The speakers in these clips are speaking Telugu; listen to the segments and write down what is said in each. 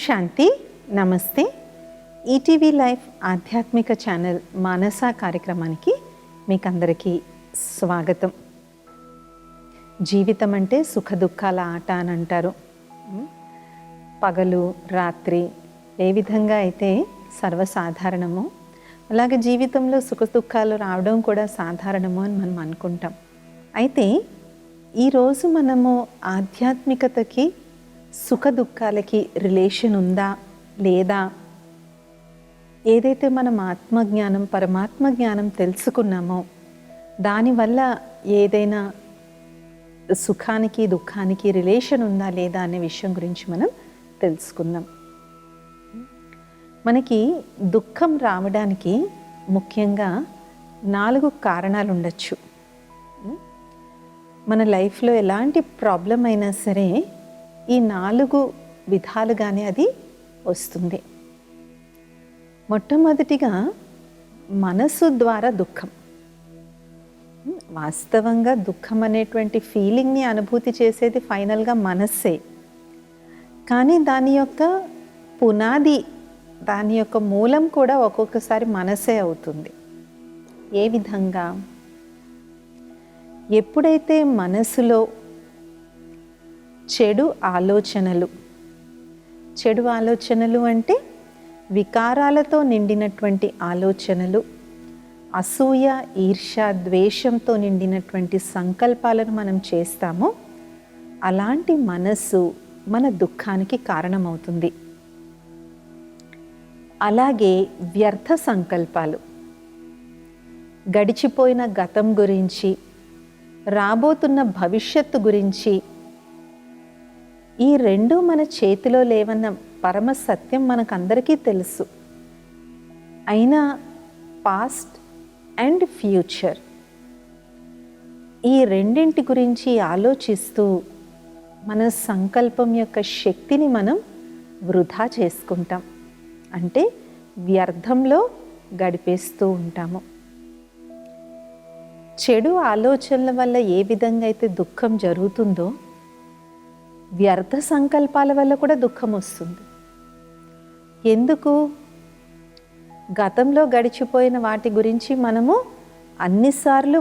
శాంతి. నమస్తే. ఈటీవీ లైఫ్ ఆధ్యాత్మిక ఛానల్ మానస కార్యక్రమానికి మీకందరికీ స్వాగతం. జీవితం అంటే సుఖ దుఃఖాల ఆట అని అంటారు. పగలు రాత్రి ఏ విధంగా అయితే సర్వసాధారణమో అలాగే జీవితంలో సుఖ దుఃఖాలు రావడం కూడా సాధారణము అని మనం అనుకుంటాం. అయితే ఈరోజు మనము ఆధ్యాత్మికతకి సుఖ దుఃఖాలకి రిలేషన్ ఉందా లేదా, ఏదైతే మనం ఆత్మజ్ఞానం పరమాత్మ జ్ఞానం తెలుసుకున్నామో దానివల్ల ఏదైనా సుఖానికి దుఃఖానికి రిలేషన్ ఉందా లేదా అనే విషయం గురించి మనం తెలుసుకుందాం. మనకి దుఃఖం రావడానికి ముఖ్యంగా 4 కారణాలు ఉండొచ్చు. మన లైఫ్లో ఎలాంటి ప్రాబ్లం అయినా సరే ఈ 4 విధాలుగానే అది వస్తుంది. మొట్టమొదటిగా మనసు ద్వారా దుఃఖం. వాస్తవంగా దుఃఖం అనేటువంటి ఫీలింగ్ని అనుభూతి చేసేది ఫైనల్గా మనస్సే, కానీ దాని యొక్క పునాది, దాని యొక్క మూలం కూడా ఒక్కొక్కసారి మనసే అవుతుంది. ఏ విధంగా? ఎప్పుడైతే మనసులో చెడు ఆలోచనలు అంటే వికారాలతో నిండినటువంటి ఆలోచనలు, అసూయ ఈర్ష్య ద్వేషంతో నిండినటువంటి సంకల్పాలను మనం చేస్తామో అలాంటి మనస్సు మన దుఃఖానికి కారణమవుతుంది. అలాగే వ్యర్థ సంకల్పాలు, గడిచిపోయిన గతం గురించి, రాబోతున్న భవిష్యత్తు గురించి, ఈ 2 మన చేతిలో లేవన్న పరమ సత్యం మనకందరికీ తెలుసు. అయినా పాస్ట్ అండ్ ఫ్యూచర్ ఈ రెండింటి గురించి ఆలోచిస్తూ మన సంకల్పం యొక్క శక్తిని మనం వృధా చేసుకుంటాం, అంటే వ్యర్థంలో గడిపేస్తూ ఉంటాము. చెడు ఆలోచనల వల్ల ఏ విధంగా అయితే దుఃఖం జరుగుతుందో వ్యర్థ సంకల్పాల వల్ల కూడా దుఃఖం వస్తుంది. ఎందుకు? గతంలో గడిచిపోయిన వాటి గురించి మనము అన్నిసార్లు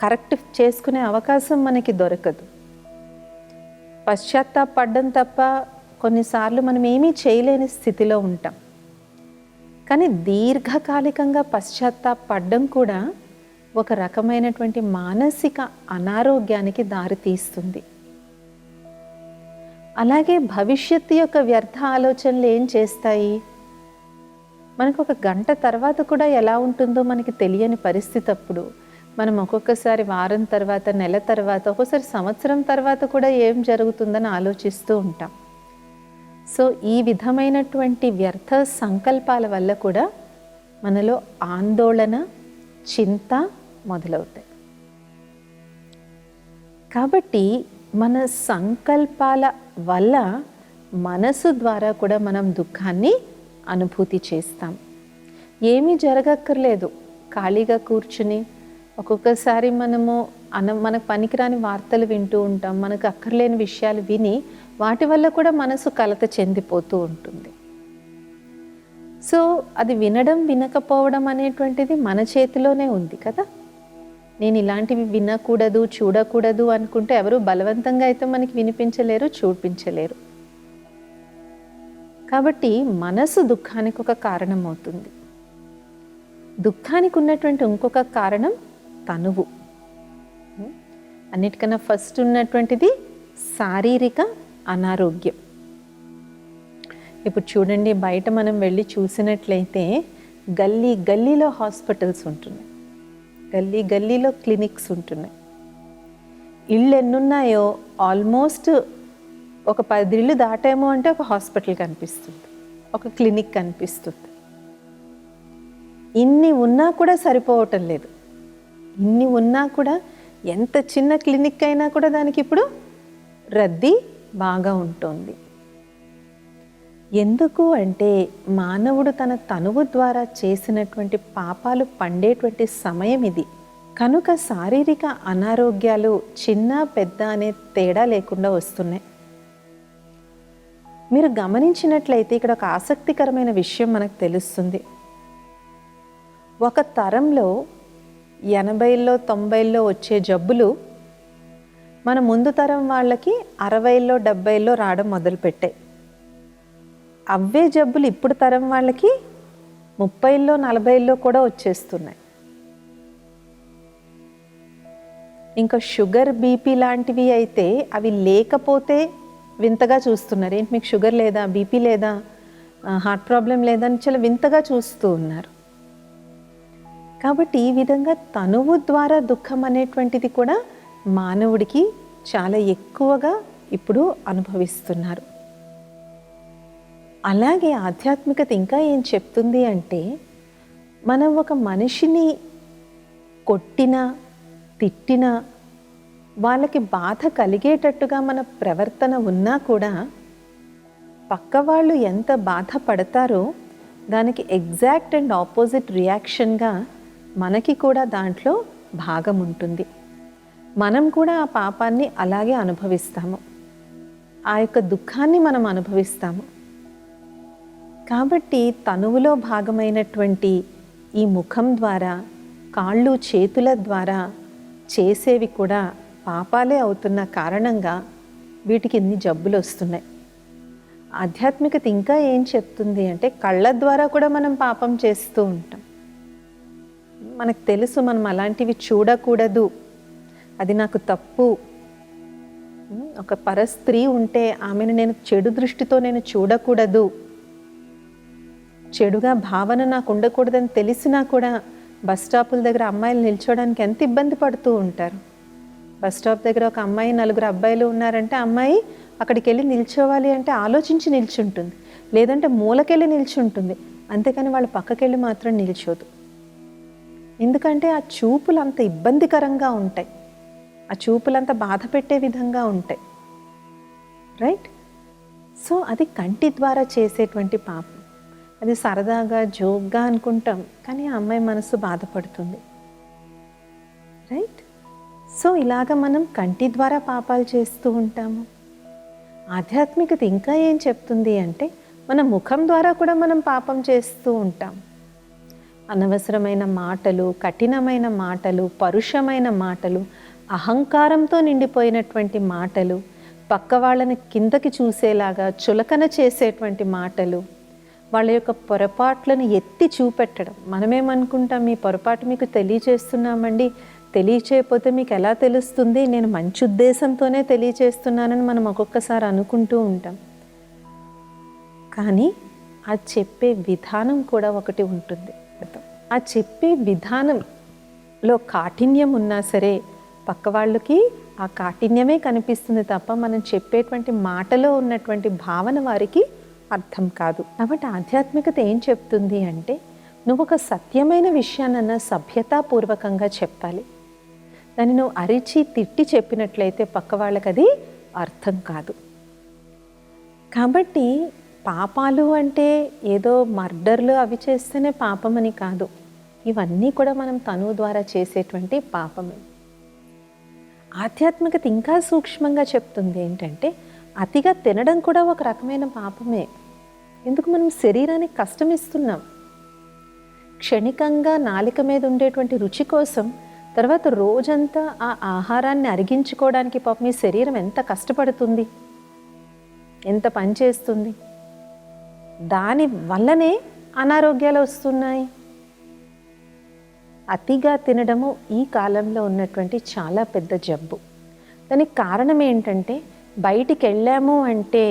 కరెక్ట్ చేసుకునే అవకాశం మనకి దొరకదు. పశ్చాత్తాపడడం తప్ప కొన్నిసార్లు మనం ఏమీ చేయలేని స్థితిలో ఉంటాం. కానీ దీర్ఘకాలికంగా పశ్చాత్తాపడడం కూడా ఒక రకమైనటువంటి మానసిక అనారోగ్యానికి దారితీస్తుంది. అలాగే భవిష్యత్తు యొక్క వ్యర్థ ఆలోచనలు ఏం చేస్తాయి? మనకు ఒక గంట తర్వాత కూడా ఎలా ఉంటుందో మనకి తెలియని పరిస్థితి. అప్పుడు మనం ఒక్కొక్కసారి వారం తర్వాత, నెల తర్వాత, ఒక్కొక్కసారి సంవత్సరం తర్వాత కూడా ఏం జరుగుతుందని ఆలోచిస్తూ ఉంటాం. సో ఈ విధమైనటువంటి వ్యర్థ సంకల్పాల వల్ల కూడా మనలో ఆందోళన, చింత మొదలవుతాయి. కాబట్టి మన సంకల్పాల వల్ల మనసు ద్వారా కూడా మనం దుఃఖాన్ని అనుభూతి చేస్తాం. ఏమీ జరగక్కర్లేదు, ఖాళీగా కూర్చుని ఒక్కొక్కసారి మనకు పనికిరాని వార్తలు వింటూ ఉంటాం, మనకు అక్కర్లేని విషయాలు విని వాటి వల్ల కూడా మనసు కలత చెందిపోతూ ఉంటుంది. సో అది వినడం వినకపోవడం అనేటువంటిది మన చేతిలోనే ఉంది కదా. నేను ఇలాంటివి వినకూడదు, చూడకూడదు అనుకుంటే ఎవరు బలవంతంగా అయితే మనకి వినిపించలేరు, చూపించలేరు. కాబట్టి మనసు దుఃఖానికి ఒక కారణం అవుతుంది. దుఃఖానికి ఉన్నటువంటి ఇంకొక కారణం తనువు. అన్నిటికన్నా ఫస్ట్ ఉన్నటువంటిది శారీరక అనారోగ్యం. ఇప్పుడు చూడండి, బయట మనం వెళ్ళి చూసినట్లయితే గల్లీలో హాస్పిటల్స్ ఉంటున్నాయి, గల్లీలో క్లినిక్స్ ఉంటున్నాయి. ఇళ్ళు ఎన్నున్నాయో ఆల్మోస్ట్ ఒక 10 ఇళ్ళు దాటామో అంటే ఒక హాస్పిటల్ కనిపిస్తుంది, ఒక క్లినిక్ కనిపిస్తుంది. ఇన్ని ఉన్నా కూడా సరిపోవటం లేదు. ఇన్ని ఉన్నా కూడా ఎంత చిన్న క్లినిక్ అయినా కూడా దానికి ఇప్పుడు రద్దీ బాగా ఉంటుంది. ఎందుకు అంటే మానవుడు తన తనువు ద్వారా చేసినటువంటి పాపాలు పండేటువంటి సమయం ఇది. కనుక శారీరక అనారోగ్యాలు చిన్న పెద్ద అనే తేడా లేకుండా వస్తున్నాయి. మీరు గమనించినట్లయితే ఇక్కడ ఒక ఆసక్తికరమైన విషయం మనకు తెలుస్తుంది. ఒక తరంలో 80లో 90లో వచ్చే జబ్బులు మన ముందు తరం వాళ్ళకి 60లో 70లో రావడం మొదలుపెట్టాయి. అవే జబ్బులు ఇప్పుడు తరం వాళ్ళకి 30లో 40లో కూడా వచ్చేస్తున్నాయి. ఇంకా షుగర్, బీపీ లాంటివి అయితే అవి లేకపోతే వింతగా చూస్తున్నారు. ఏంటి మీకు షుగర్ లేదా, బీపీ లేదా, హార్ట్ ప్రాబ్లం లేదా అని చాలా వింతగా చూస్తూ ఉన్నారు. కాబట్టి ఈ విధంగా తనువు ద్వారా దుఃఖం అనేటువంటిది కూడా మానవుడికి చాలా ఎక్కువగా ఇప్పుడు అనుభవిస్తున్నారు. అలాగే ఆధ్యాత్మికత ఇంకా ఏం చెప్తుంది అంటే, మనం ఒక మనిషిని కొట్టినా తిట్టినా వాళ్ళకి బాధ కలిగేటట్టుగా మన ప్రవర్తన ఉన్నా కూడా పక్కవాళ్ళు ఎంత బాధపడతారో దానికి ఎగ్జాక్ట్ అండ్ ఆపోజిట్ రియాక్షన్గా మనకి కూడా దాంట్లో భాగం ఉంటుంది. మనం కూడా ఆ పాపాన్ని అలాగే అనుభవిస్తాము, ఆ యొక్క దుఃఖాన్ని మనం అనుభవిస్తాము. కాబట్టి తనువులో భాగమైనటువంటి ఈ ముఖం ద్వారా, కాళ్ళు చేతుల ద్వారా చేసేవి కూడా పాపాలే అవుతున్న కారణంగా వీటికి ఇన్ని జబ్బులు వస్తున్నాయి. ఆధ్యాత్మికత ఇంకా ఏం చెప్తుంది అంటే, కళ్ళ ద్వారా కూడా మనం పాపం చేస్తూ ఉంటాం. మనకు తెలుసు మనం అలాంటివి చూడకూడదు, అది నాకు తప్పు. ఒక పరస్త్రీ ఉంటే ఆమెను నేను చెడు దృష్టితో నేను చూడకూడదు, చెడుగా భావన నాకు ఉండకూడదని తెలిసినా కూడా బస్ స్టాపుల దగ్గర అమ్మాయిలు నిల్చోడానికి ఎంత ఇబ్బంది పడుతూ ఉంటారు. బస్ స్టాప్ దగ్గర ఒక అమ్మాయి, 4 అబ్బాయిలు ఉన్నారంటే అమ్మాయి అక్కడికి వెళ్ళి నిల్చోవాలి అంటే ఆలోచించి నిల్చుంటుంది, లేదంటే మూలకెళ్ళి నిల్చుంటుంది. అంతేకాని వాళ్ళ పక్కకెళ్ళి మాత్రం నిల్చోదు. ఎందుకంటే ఆ చూపులు అంత ఇబ్బందికరంగా ఉంటాయి, ఆ చూపులంతా బాధ పెట్టే విధంగా ఉంటాయి. రైట్? సో అది కంటి ద్వారా చేసేటువంటి పాపం. అది సరదాగా జోక్గా అనుకుంటాం, కానీ ఆ అమ్మాయి మనసు బాధపడుతుంది. రైట్? సో ఇలాగ మనం కంటి ద్వారా పాపాలు చేస్తూ ఉంటాము. ఆధ్యాత్మికత ఇంకా ఏం చెప్తుంది అంటే, మన ముఖం ద్వారా కూడా మనం పాపం చేస్తూ ఉంటాం. అనవసరమైన మాటలు, కఠినమైన మాటలు, పరుషమైన మాటలు, అహంకారంతో నిండిపోయినటువంటి మాటలు, పక్క వాళ్ళని కిందకి చూసేలాగా చులకన చేసేటువంటి మాటలు, వాళ్ళ యొక్క పొరపాట్లను ఎత్తి చూపెట్టడం. మనమేమనుకుంటాం, మీ పొరపాటు మీకు తెలియచేస్తున్నామండి, తెలియచేయకపోతే మీకు ఎలా తెలుస్తుంది, నేను మంచి ఉద్దేశంతోనే తెలియచేస్తున్నానని మనం ఒక్కొక్కసారి అనుకుంటూ ఉంటాం. కానీ ఆ చెప్పే విధానం కూడా ఒకటి ఉంటుంది. ఆ చెప్పే విధానంలో కాఠిన్యం ఉన్నా సరే పక్క వాళ్ళకి ఆ కాఠిన్యమే కనిపిస్తుంది తప్ప మనం చెప్పేటువంటి మాటలో ఉన్నటువంటి భావన వారికి అర్థం కాదు. కాబట్టి ఆధ్యాత్మికత ఏం చెప్తుంది అంటే, నువ్వు ఒక సత్యమైన విషయాన్నన్నా సభ్యతాపూర్వకంగా చెప్పాలి. దాన్ని నువ్వు అరిచి తిట్టి చెప్పినట్లయితే పక్క వాళ్ళకి అది అర్థం కాదు. కాబట్టి పాపాలు అంటే ఏదో మర్డర్లు అవి చేస్తేనే పాపమని కాదు, ఇవన్నీ కూడా మనం తనువు ద్వారా చేసేటువంటి పాపమే. ఆధ్యాత్మికత ఇంకా సూక్ష్మంగా చెప్తుంది ఏంటంటే, అతిగా తినడం కూడా ఒక రకమైన పాపమే. ఎందుకు? మనం శరీరానికి కష్టం ఇస్తున్నాం. క్షణికంగా నాలిక మీద ఉండేటువంటి రుచి కోసం తర్వాత రోజంతా ఆ ఆహారాన్ని అరిగించుకోవడానికి పాపం మీ శరీరం ఎంత కష్టపడుతుంది, ఎంత పని చేస్తుంది. దాని వల్లనే అనారోగ్యాలు వస్తున్నాయి. అతిగా తినడము ఈ కాలంలో ఉన్నటువంటి చాలా పెద్ద జబ్బు. దానికి కారణం ఏంటంటే, బయటికి వెళ్ళాము అంటే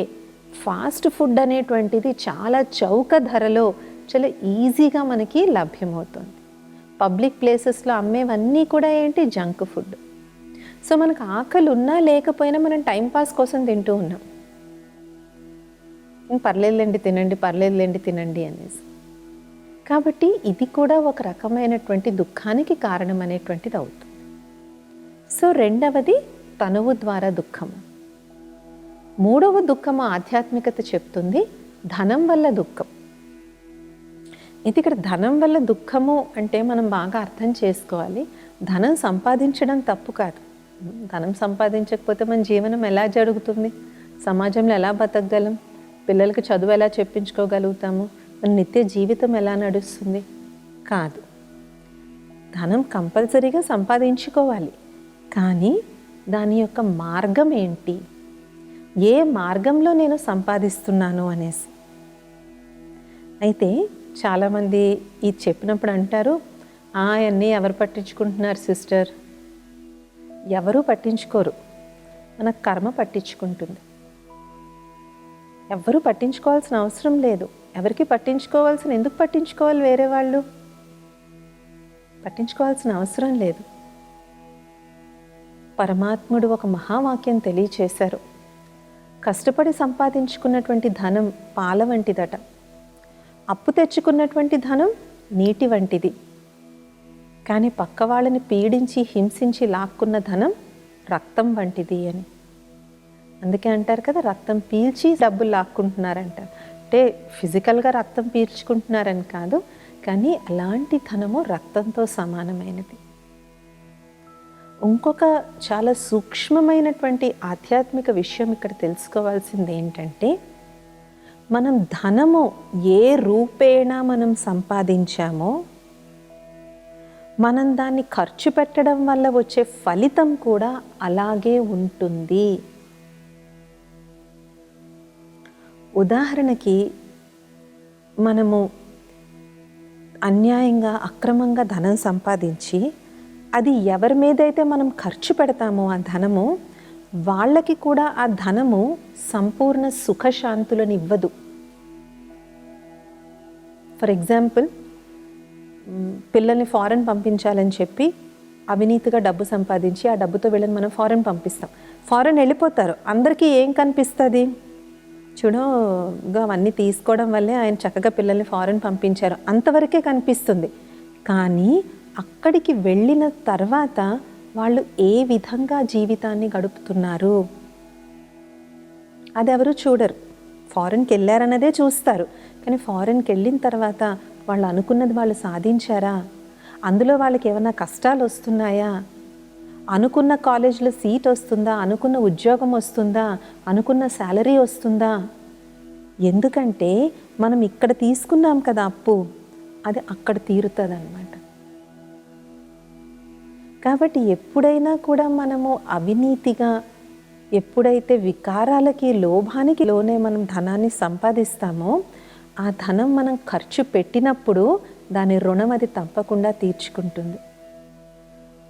ఫాస్ట్ ఫుడ్ అనేటువంటిది చాలా చౌక ధరలో చాలా ఈజీగా మనకి లభ్యమవుతుంది. పబ్లిక్ ప్లేసెస్లో అమ్మేవన్నీ కూడా ఏంటి, జంక్ ఫుడ్. సో మనకు ఆకలి ఉన్నా లేకపోయినా మనం టైంపాస్ కోసం తింటూ ఉన్నాం. పర్లేదులేండి తినండి, పర్లేదులేండి తినండి అనేసి. కాబట్టి ఇది కూడా ఒక రకమైనటువంటి దుఃఖానికి కారణం అనేటువంటిది అవుతుంది. సో రెండవది తనువు ద్వారా దుఃఖము. మూడవ దుఃఖము ఆధ్యాత్మికత చెప్తుంది ధనం వల్ల దుఃఖం. ఇది ఇక్కడ ధనం వల్ల దుఃఖము అంటే మనం బాగా అర్థం చేసుకోవాలి. ధనం సంపాదించడం తప్పు కాదు. ధనం సంపాదించకపోతే మన జీవనం ఎలా జరుగుతుంది, సమాజంలో ఎలా బతకగలం? పిల్లలకి చదువు ఎలా చెప్పించుకోగలుగుతాము? మన నిత్య జీవితం ఎలా నడుస్తుంది? కాదు. ధనం కంపల్సరీగా సంపాదించుకోవాలి, కానీ దాని యొక్క మార్గం ఏంటి, ఏ మార్గంలో నేను సంపాదిస్తున్నాను అనేసి. అయితే చాలామంది ఇది చెప్పినప్పుడు అంటారు, అవన్నీ ఎవరు పట్టించుకుంటున్నారు సిస్టర్? ఎవరూ పట్టించుకోరు, మన కర్మ పట్టించుకుంటుంది. ఎవ్వరూ పట్టించుకోవాల్సిన అవసరం లేదు. ఎవరికి ఎందుకు పట్టించుకోవాలి? వేరే వాళ్ళు పట్టించుకోవాల్సిన అవసరం లేదు. పరమాత్ముడు ఒక మహావాక్యం తెలియచేశారు. కష్టపడి సంపాదించుకున్నటువంటి ధనం పాల వంటిదట, అప్పు తెచ్చుకున్నటువంటి ధనం నీటి వంటిది, కానీ పక్క వాళ్ళని పీడించి హింసించి లాక్కున్న ధనం రక్తం వంటిది అని. అందుకే అంటారు కదా, రక్తం పీల్చి డబ్బులు లాక్కుంటున్నారంటారు. అంటే ఫిజికల్గా రక్తం పీల్చుకుంటున్నారని కాదు, కానీ అలాంటి ధనము రక్తంతో సమానమైనది. ఇంకొక చాలా సూక్ష్మమైనటువంటి ఆధ్యాత్మిక విషయం ఇక్కడ తెలుసుకోవాల్సింది ఏంటంటే, మనం ధనము ఏ రూపేణా మనం సంపాదించామో మనం దాన్ని ఖర్చు పెట్టడం వల్ల వచ్చే ఫలితం కూడా అలాగే ఉంటుంది. ఉదాహరణకి, మనము అన్యాయంగా అక్రమంగా ధనం సంపాదించి అది ఎవరి మీదైతే మనం ఖర్చు పెడతామో ఆ ధనము, వాళ్ళకి కూడా ఆ ధనము సంపూర్ణ సుఖశాంతులను ఇవ్వదు. ఫర్ ఎగ్జాంపుల్, పిల్లల్ని ఫారెన్ పంపించాలని చెప్పి అవినీతిగా డబ్బు సంపాదించి ఆ డబ్బుతో వీళ్ళని మనం ఫారెన్ పంపిస్తాం. ఫారెన్ వెళ్ళిపోతారు, అందరికీ ఏం కనిపిస్తుంది? చూడు, అవన్నీ తీసుకోవడం వల్లే ఆయన చక్కగా పిల్లల్ని ఫారెన్ పంపించారు అంతవరకే కనిపిస్తుంది. కానీ అక్కడికి వెళ్ళిన తర్వాత వాళ్ళు ఏ విధంగా జీవితాన్ని గడుపుతున్నారు అది ఎవరు చూడరు. ఫారెన్కి వెళ్ళారన్నదే చూస్తారు, కానీ ఫారెన్కి వెళ్ళిన తర్వాత వాళ్ళు అనుకున్నది వాళ్ళు సాధించారా? అందులో వాళ్ళకి ఏమైనా కష్టాలు వస్తున్నాయా? అనుకున్న కాలేజీలో సీట్ వస్తుందా? అనుకున్న ఉద్యోగం వస్తుందా? అనుకున్న శాలరీ వస్తుందా? ఎందుకంటే మనం ఇక్కడ తీసుకున్నాం కదా అప్పు, అది అక్కడ తీరుతుంది అన్నమాట. కాబట్టి ఎప్పుడైనా కూడా మనము అవినీతిగా, ఎప్పుడైతే వికారాలకి లోభానికి లోనే మనం ధనాన్ని సంపాదిస్తామో, ఆ ధనం మనం ఖర్చు పెట్టినప్పుడు దాని రుణం అది తప్పకుండా తీర్చుకుంటుంది.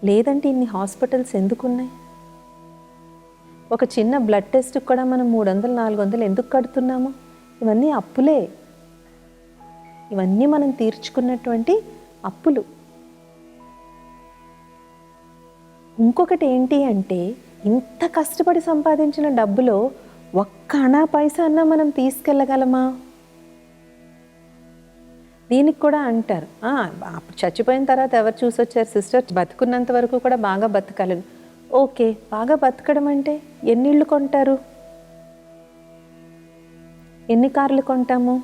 లేదంటే ఇన్ని హాస్పిటల్స్ ఎందుకున్నాయి? ఒక చిన్న బ్లడ్ టెస్ట్కి కూడా మనం 300-400 ఎందుకు కడుతున్నాము? ఇవన్నీ అప్పులే. ఇవన్నీ మనం తీర్చుకున్నటువంటి అప్పులు. ఇంకొకటి ఏంటి అంటే, ఇంత కష్టపడి సంపాదించిన డబ్బులో ఒక్క అణా పైసా అన్నా మనం తీసుకెళ్ళగలమా? దీనికి కూడా అంటారు, చచ్చిపోయిన తర్వాత ఎవరు చూసొచ్చారు సిస్టర్, బతుకున్నంత వరకు కూడా బాగా బతకాలని. ఓకే, బాగా బతకడం అంటే ఎన్ని ఇళ్ళు కొంటారు, ఎన్ని కార్లు కొంటాము,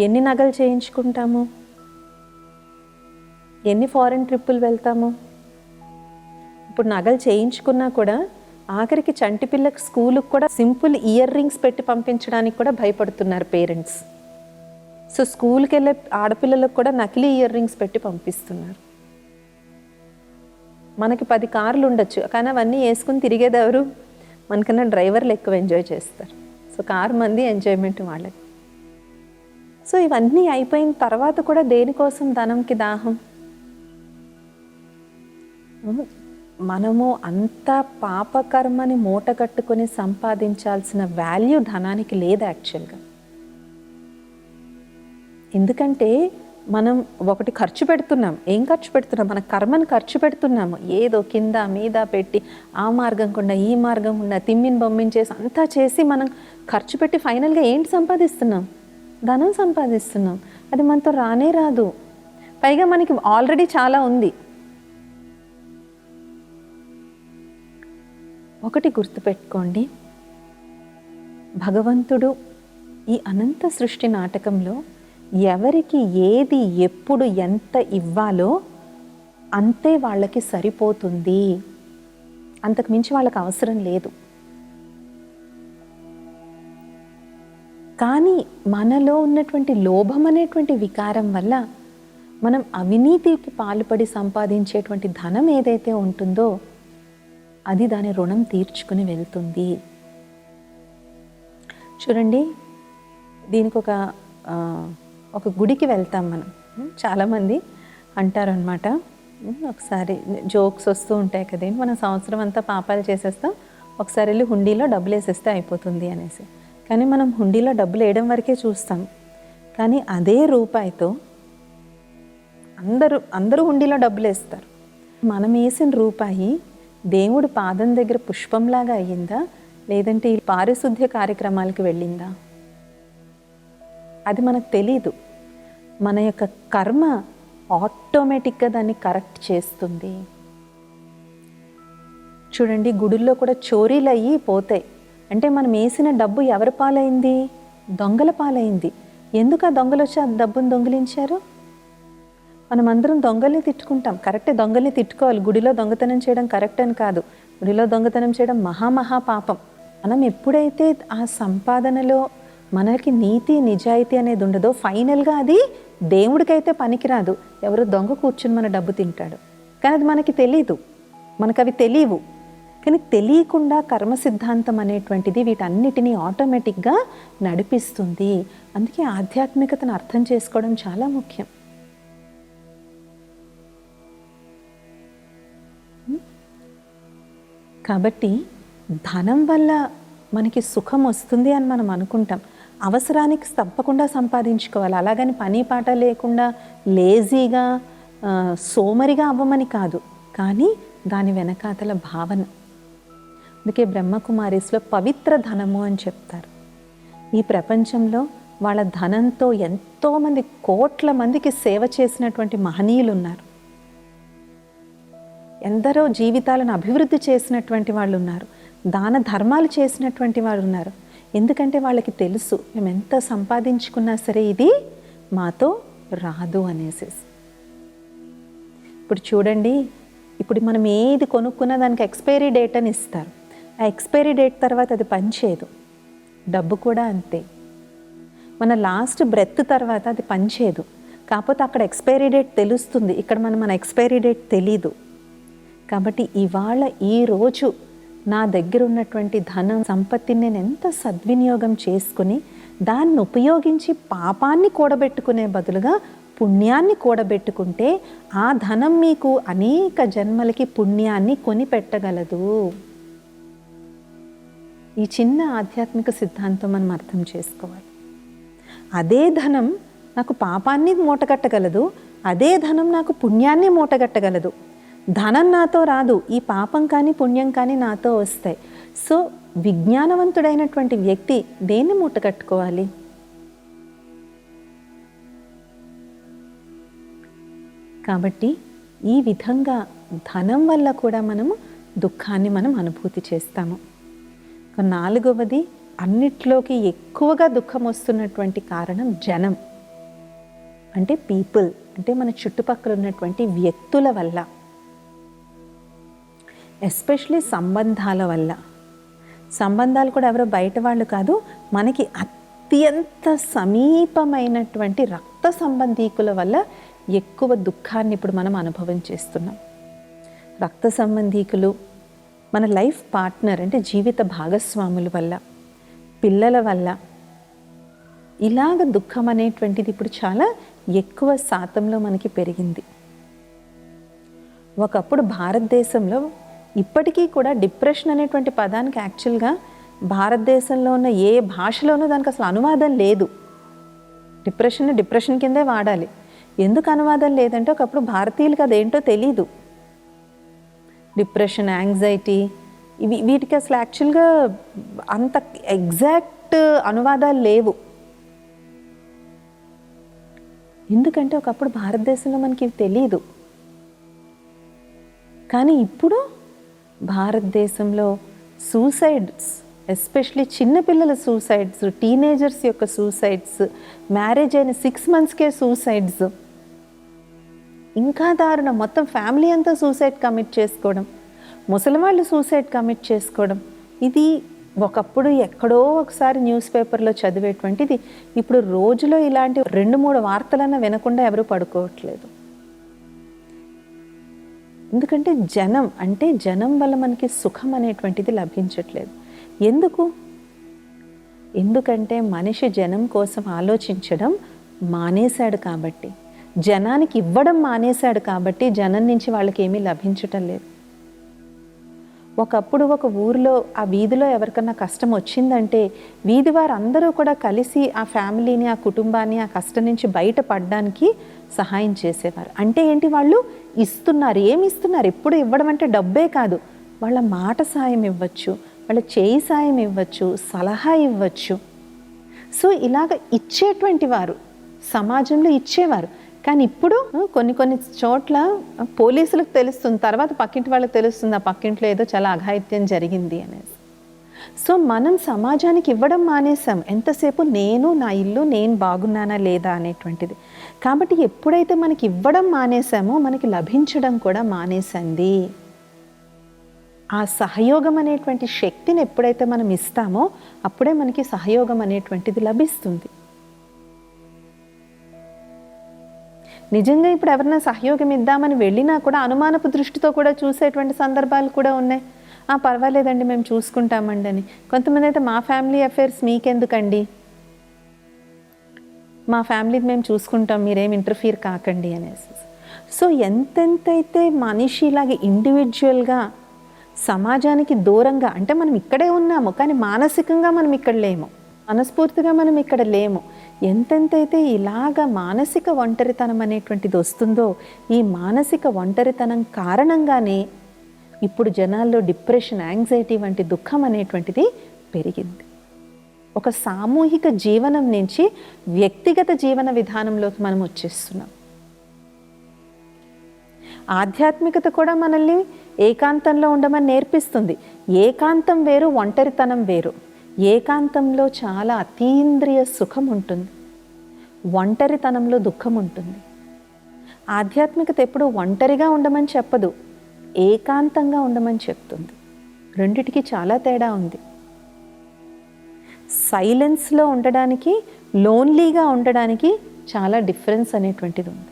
ఎన్ని నగలు చేయించుకుంటాము, ఎన్ని ఫారెన్ ట్రిప్పులు వెళ్తాము? ఇప్పుడు నగలు చేయించుకున్నా కూడా ఆఖరికి చంటి పిల్లకి స్కూలుకి కూడా సింపుల్ ఇయర్ రింగ్స్ పెట్టి పంపించడానికి కూడా భయపడుతున్నారు పేరెంట్స్. సో స్కూల్కి వెళ్ళే ఆడపిల్లలకు కూడా నకిలీ ఇయర్ రింగ్స్ పెట్టి పంపిస్తున్నారు. మనకి 10 కార్లు ఉండొచ్చు, కానీ అవన్నీ వేసుకుని తిరిగేది ఎవరు? మనకన్నా డ్రైవర్లు ఎక్కువ ఎంజాయ్ చేస్తారు. సో కారు మంది, ఎంజాయ్మెంట్ వాళ్ళకి. సో ఇవన్నీ అయిపోయిన తర్వాత కూడా దేనికోసం ధనంకి దాహం? మనము అంత పాపకర్మని మూట కట్టుకొని సంపాదించాల్సిన వాల్యూ ధనానికి లేదు యాక్చువల్గా. ఎందుకంటే మనం ఒకటి ఖర్చు పెడుతున్నాం. ఏం ఖర్చు పెడుతున్నాం? మన కర్మని ఖర్చు పెడుతున్నాము. ఏదో కింద మీద పెట్టి ఆ మార్గం గుండా ఈ మార్గం గుండా తిమ్మిని బొమ్మించేసి అంతా చేసి మనం ఖర్చు పెట్టి ఫైనల్గా ఏంటి సంపాదిస్తున్నాం? ధనం సంపాదిస్తున్నాం. అది మనతో రానే రాదు. పైగా మనకి ఆల్రెడీ చాలా ఉంది. ఒకటి గుర్తుపెట్టుకోండి, భగవంతుడు ఈ అనంత సృష్టి నాటకంలో ఎవరికి ఏది ఎప్పుడు ఎంత ఇవ్వాలో అంతే వాళ్ళకి సరిపోతుంది, అంతకు మించి వాళ్ళకి అవసరం లేదు. కానీ మనలో ఉన్నటువంటి లోభం అనేటువంటి వికారం వల్ల మనం అవినీతికి పాల్పడి సంపాదించేటువంటి ధనం ఏదైతే ఉంటుందో అది దాని రుణం తీర్చుకుని వెళ్తుంది. చూడండి, దీనికి ఒక గుడికి వెళ్తాం మనం. చాలామంది అంటారనమాట, ఒకసారి జోక్స్ వస్తూ ఉంటాయి కదండి, మనం సంవత్సరం అంతా పాపాలు చేసేస్తాం, ఒకసారి వెళ్ళి హుండీలో డబ్బులు వేసేస్తే అయిపోతుంది అనేసి. కానీ మనం హుండీలో డబ్బులు వేయడం వరకే చూస్తాం, కానీ అదే రూపాయితో అందరూ హుండీలో డబ్బులు వేస్తారు. మనం వేసిన రూపాయి దేవుడి పాదం దగ్గర పుష్పంలాగా అయ్యిందా, లేదంటే ఈ పారిశుద్ధ్య కార్యక్రమాలకు వెళ్ళిందా, అది మనకు తెలీదు. మన యొక్క కర్మ ఆటోమేటిక్గా దాన్ని కరెక్ట్ చేస్తుంది. చూడండి, గుడుల్లో కూడా చోరీలు అయ్యి పోతాయి. అంటే మనం వేసిన డబ్బు ఎవరి పాలైంది? దొంగల పాలైంది. ఎందుకు ఆ దొంగలు వచ్చి ఆ డబ్బును దొంగిలించారు? మనం అందరం దొంగల్ని తిట్టుకుంటాం. కరెక్టే, దొంగల్ని తిట్టుకోవాలి. గుడిలో దొంగతనం చేయడం కరెక్ట్ అని కాదు. గుడిలో దొంగతనం చేయడం మహా పాపం. మనం ఎప్పుడైతే ఆ సంపాదనలో మనకి నీతి నిజాయితీ అనేది ఉండదో, ఫైనల్గా అది దేవుడికైతే పనికిరాదు. ఎవరో దొంగ కూర్చుని మన డబ్బు తింటాడు. కానీ అది మనకి తెలీదు, మనకు అవి తెలియవు. కానీ తెలియకుండా కర్మ సిద్ధాంతం అనేటువంటిది వీటన్నిటినీ ఆటోమేటిక్గా నడిపిస్తుంది. అందుకే ఆధ్యాత్మికతను అర్థం చేసుకోవడం చాలా ముఖ్యం. కాబట్టి ధనం వల్ల మనకి సుఖం వస్తుంది అని మనం అనుకుంటాం. అవసరానికి తప్పకుండా సంపాదించుకోవాలి, అలాగని పని పాట లేకుండా లేజీగా సోమరిగా అవ్వమని కాదు. కానీ దాని వెనకాతల భావన. అందుకే బ్రహ్మకుమారీస్లో పవిత్ర ధనము అని చెప్తారు. ఈ ప్రపంచంలో వాళ్ళ ధనంతో ఎంతోమంది కోట్ల మందికి సేవ చేసినటువంటి మహనీయులు ఉన్నారు. ఎందరో జీవితాలను అభివృద్ధి చేసినటువంటి వాళ్ళు ఉన్నారు. దాన ధర్మాలు చేసినటువంటి వాళ్ళు ఉన్నారు. ఎందుకంటే వాళ్ళకి తెలుసు, మేము ఎంత సంపాదించుకున్నా సరే ఇది మాతో రాదు అనేసి. ఇప్పుడు చూడండి, ఇప్పుడు మనం ఏది కొనుక్కున్నా దానికి ఎక్స్పైరీ డేట్ అని ఇస్తారు. ఆ ఎక్స్పైరీ డేట్ తర్వాత అది పనిచేయదు. డబ్బు కూడా అంతే. మన లాస్ట్ బ్రెత్ తర్వాత అది పనిచేయదు. కాకపోతే అక్కడ ఎక్స్పైరీ డేట్ తెలుస్తుంది, ఇక్కడ మన ఎక్స్పైరీ డేట్ తెలీదు. కాబట్టి ఇవాళ ఈరోజు నా దగ్గర ఉన్నటువంటి ధనం సంపత్తిని నేను ఎంత సద్వినియోగం చేసుకుని దాన్ని ఉపయోగించి పాపాన్ని కూడబెట్టుకునే బదులుగా పుణ్యాన్ని కూడబెట్టుకుంటే ఆ ధనం మీకు అనేక జన్మలకి పుణ్యాన్ని కొనిపెట్టగలదు. ఈ చిన్న ఆధ్యాత్మిక సిద్ధాంతం మనం అర్థం చేసుకోవాలి. అదే ధనం నాకు పాపాన్ని మూటగట్టగలదు, అదే ధనం నాకు పుణ్యాన్ని మూటగట్టగలదు. ధనం నాతో రాదు, ఈ పాపం కానీ పుణ్యం కానీ నాతో వస్తాయి. సో విజ్ఞానవంతుడైనటువంటి వ్యక్తి దేన్ని మూటగట్టుకోవాలి? కాబట్టి ఈ విధంగా ధనం వల్ల కూడా మనము దుఃఖాన్ని మనం అనుభూతి చేస్తాము. నాలుగవది, అన్నిట్లోకి ఎక్కువగా దుఃఖం వస్తున్నటువంటి కారణం జనం, అంటే పీపుల్, అంటే మన చుట్టుపక్కల ఉన్నటువంటి వ్యక్తుల వల్ల, ఎస్పెషలీ సంబంధాల వల్ల. సంబంధాలు కూడా ఎవరో బయట వాళ్ళు కాదు, మనకి అత్యంత సమీపమైనటువంటి రక్త సంబంధీకుల వల్ల ఎక్కువ దుఃఖాన్ని ఇప్పుడు మనం అనుభవం చేస్తున్నాం. రక్త సంబంధీకులు, మన లైఫ్ పార్ట్నర్ అంటే జీవిత భాగస్వాముల వల్ల, పిల్లల వల్ల, ఇలాగ దుఃఖం అనేటువంటిది ఇప్పుడు చాలా ఎక్కువ శాతంలో మనకి పెరిగింది. ఒకప్పుడు భారతదేశంలో ఇప్పటికీ కూడా డిప్రెషన్ అనేటువంటి పదానికి యాక్చువల్గా భారతదేశంలో ఉన్న ఏ భాషలోనూ దానికి అసలు అనువాదం లేదు. డిప్రెషన్ కిందే వాడాలి. ఎందుకు అనువాదం లేదంటే ఒకప్పుడు భారతీయులకి అదేంటో తెలీదు. డిప్రెషన్, యాంగ్జైటీ, వీటికి అసలు యాక్చువల్గా అంత ఎగ్జాక్ట్ అనువాదాలు లేవు. ఎందుకంటే ఒకప్పుడు భారతదేశంలో మనకి ఇవి తెలీదు. కానీ ఇప్పుడు భారతదేశంలో సూసైడ్స్, ఎస్పెషలీ చిన్నపిల్లల సూసైడ్స్, టీనేజర్స్ యొక్క సూసైడ్స్, మ్యారేజ్ అయిన 6 monthsకే సూసైడ్స్, ఇంకా దారుణం, మొత్తం ఫ్యామిలీ అంతా సూసైడ్ కమిట్ చేసుకోవడం, ముసలివాళ్ళు సూసైడ్ కమిట్ చేసుకోవడం, ఇది ఒకప్పుడు ఎక్కడో ఒకసారి న్యూస్ పేపర్లో చదివేటువంటిది ఇప్పుడు రోజులో ఇలాంటి 2-3 వార్తలన్నా వినకుండా ఎవరు పడుకోవట్లేదు. ఎందుకంటే జనం వల్ల మనకి సుఖం అనేటువంటిది లభించట్లేదు. ఎందుకంటే మనిషి జనం కోసం ఆలోచించడం మానేశాడు కాబట్టి, జనానికి ఇవ్వడం మానేశాడు కాబట్టి జనం నుంచి వాళ్ళకి ఏమీ లభించటం లేదు. ఒకప్పుడు ఒక ఊరిలో ఆ వీధిలో ఎవరికన్నా కష్టం వచ్చిందంటే వీధి వారందరూ కూడా కలిసి ఆ ఫ్యామిలీని, ఆ కుటుంబాన్ని ఆ కష్టం నుంచి బయటపడడానికి సహాయం చేసేవారు. అంటే ఏంటి, వాళ్ళు ఇస్తున్నారు. ఏమి ఇస్తున్నారు? ఎప్పుడు ఇవ్వడం అంటే డబ్బే కాదు, వాళ్ళ మాట సాయం ఇవ్వచ్చు, వాళ్ళ చేయి సాయం ఇవ్వచ్చు, సలహా ఇవ్వచ్చు. సో ఇలాగ ఇచ్చేటువంటి వారు సమాజంలో ఇచ్చేవారు. కానీ ఇప్పుడు కొన్ని చోట్ల పోలీసులకు తెలుస్తుంది, తర్వాత పక్కింటి వాళ్ళకి తెలుస్తుంది ఆ పక్కింట్లో ఏదో చాలా అఘాయిత్యం జరిగింది అనేసి. సో మనం సమాజానికి ఇవ్వడం మానేసాం. ఎంతసేపు నేను, నా ఇల్లు, నేను బాగున్నానా లేదా అనేటువంటిది. కాబట్టి ఎప్పుడైతే మనకి ఇవ్వడం మానేసామో మనకి లభించడం కూడా మానేసింది. ఆ సహయోగం అనేటువంటి శక్తిని ఎప్పుడైతే మనం ఇస్తామో అప్పుడే మనకి సహయోగం అనేటువంటిది లభిస్తుంది. నిజంగా ఇప్పుడు ఎవరైనా సహయోగం ఇద్దామని వెళ్ళినా కూడా అనుమానపు దృష్టితో కూడా చూసేటువంటి సందర్భాలు కూడా ఉన్నాయి. పర్వాలేదండి మేము చూసుకుంటామండి అని. కొంతమంది అయితే మా ఫ్యామిలీ అఫైర్స్ మీకెందుకండి, మా ఫ్యామిలీది మేము చూసుకుంటాం, మీరేం ఇంటర్ఫియర్ కాకండి అనేసి. సో ఎంతెంతైతే మనిషి ఇలాగే ఇండివిజువల్గా సమాజానికి దూరంగా, అంటే మనం ఇక్కడే ఉన్నాము కానీ మానసికంగా మనం ఇక్కడ లేము, మనస్ఫూర్తిగా మనం ఇక్కడ లేము. ఎంతెంతైతే ఇలాగ మానసిక ఒంటరితనం అనేటువంటిది వస్తుందో ఈ మానసిక ఒంటరితనం కారణంగానే ఇప్పుడు జనాల్లో డిప్రెషన్, యాంగ్జైటీ వంటి దుఃఖం అనేటువంటిది పెరిగింది. ఒక సామూహిక జీవనం నుంచి వ్యక్తిగత జీవన విధానంలోకి మనం వచ్చేస్తున్నాం. ఆధ్యాత్మికత కూడా మనల్ని ఏకాంతంలో ఉండమని నేర్పిస్తుంది. ఏకాంతం వేరు, ఒంటరితనం వేరు. ఏకాంతంలో చాలా అతీంద్రియ సుఖం ఉంటుంది, ఒంటరితనంలో దుఃఖం ఉంటుంది. ఆధ్యాత్మికత ఎప్పుడు ఒంటరిగా ఉండమని చెప్పదు, ఏకాంతంగా ఉండమని చెప్తుంది. రెండిటికి చాలా తేడా ఉంది. సైలెన్స్లో ఉండడానికి, లోన్లీగా ఉండడానికి చాలా డిఫరెన్స్ అనేటువంటిది ఉంది.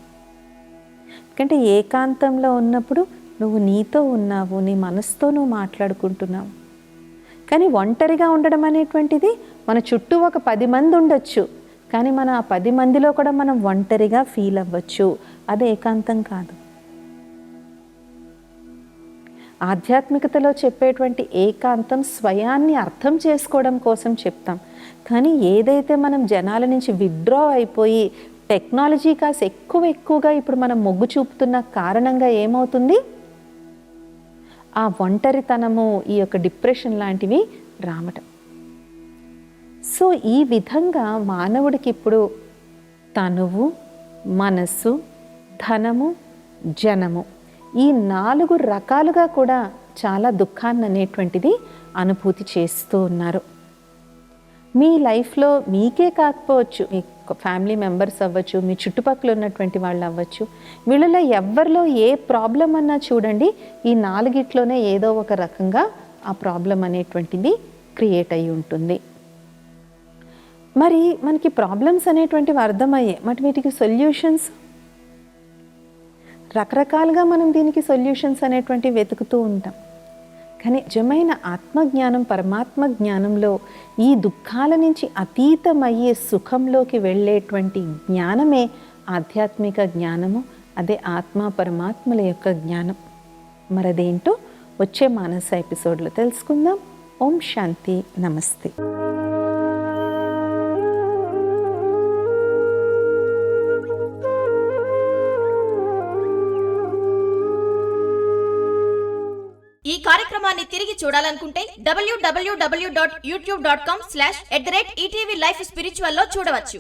ఎందుకంటే ఏకాంతంలో ఉన్నప్పుడు నువ్వు నీతో ఉన్నావు, నీ మనసుతో నువ్వు మాట్లాడుకుంటున్నావు. కానీ ఒంటరిగా ఉండడం అనేటువంటిది మన చుట్టూ ఒక 10 మంది ఉండొచ్చు, కానీ మన ఆ 10 మందిలో కూడా మనం ఒంటరిగా ఫీల్ అవ్వచ్చు. అది ఏకాంతం కాదు. ఆధ్యాత్మికతలో చెప్పేటువంటి ఏకాంతం స్వయాన్ని అర్థం చేసుకోవడం కోసం చెప్తాం. కానీ ఏదైతే మనం జనాల నుంచి విత్డ్రా అయిపోయి టెక్నాలజీ కాస్త ఎక్కువగా ఇప్పుడు మనం మొగ్గు చూపుతున్న కారణంగా ఏమవుతుంది, ఆ ఒంటరితనము, ఈ యొక్క డిప్రెషన్ లాంటివి రావటం. సో ఈ విధంగా మానవుడికి ఇప్పుడు తనువు, మనస్సు, ధనము, జనము, ఈ 4 రకాలుగా కూడా చాలా దుఃఖాన్ని అనేటువంటిది అనుభూతి చేస్తూ ఉన్నారు. మీ లైఫ్లో మీకే కాకపోవచ్చు, మీ ఫ్యామిలీ మెంబర్స్ అవ్వచ్చు, మీ చుట్టుపక్కల ఉన్నటువంటి వాళ్ళు అవ్వచ్చు, వీళ్ళలో ఎవరిలో ఏ ప్రాబ్లం అన్నా చూడండి, ఈ 4 ఏదో ఒక రకంగా ఆ ప్రాబ్లం అనేటువంటిది క్రియేట్ అయి ఉంటుంది. మరి మనకి ప్రాబ్లమ్స్ అనేటువంటివి అర్థమయ్యాయి, మరి వీటికి సొల్యూషన్స్ రకరకాలుగా మనం దీనికి సొల్యూషన్స్ అనేటువంటివి వెతుకుతూ ఉంటాం. కానీ నిజమైన ఆత్మజ్ఞానం, పరమాత్మ జ్ఞానంలో ఈ దుఃఖాల నుంచి అతీతమయ్యే సుఖంలోకి వెళ్ళేటువంటి జ్ఞానమే ఆధ్యాత్మిక జ్ఞానము. అదే ఆత్మ పరమాత్మల యొక్క జ్ఞానం. మరదేంటో వచ్చే మానస ఎపిసోడ్లో తెలుసుకుందాం. ఓం శాంతి, నమస్తే. ఈ కార్యక్రమాన్ని తిరిగి చూడాలనుకుంటే www.youtube.com/@ETV Life Spiritual లో చూడవచ్చు.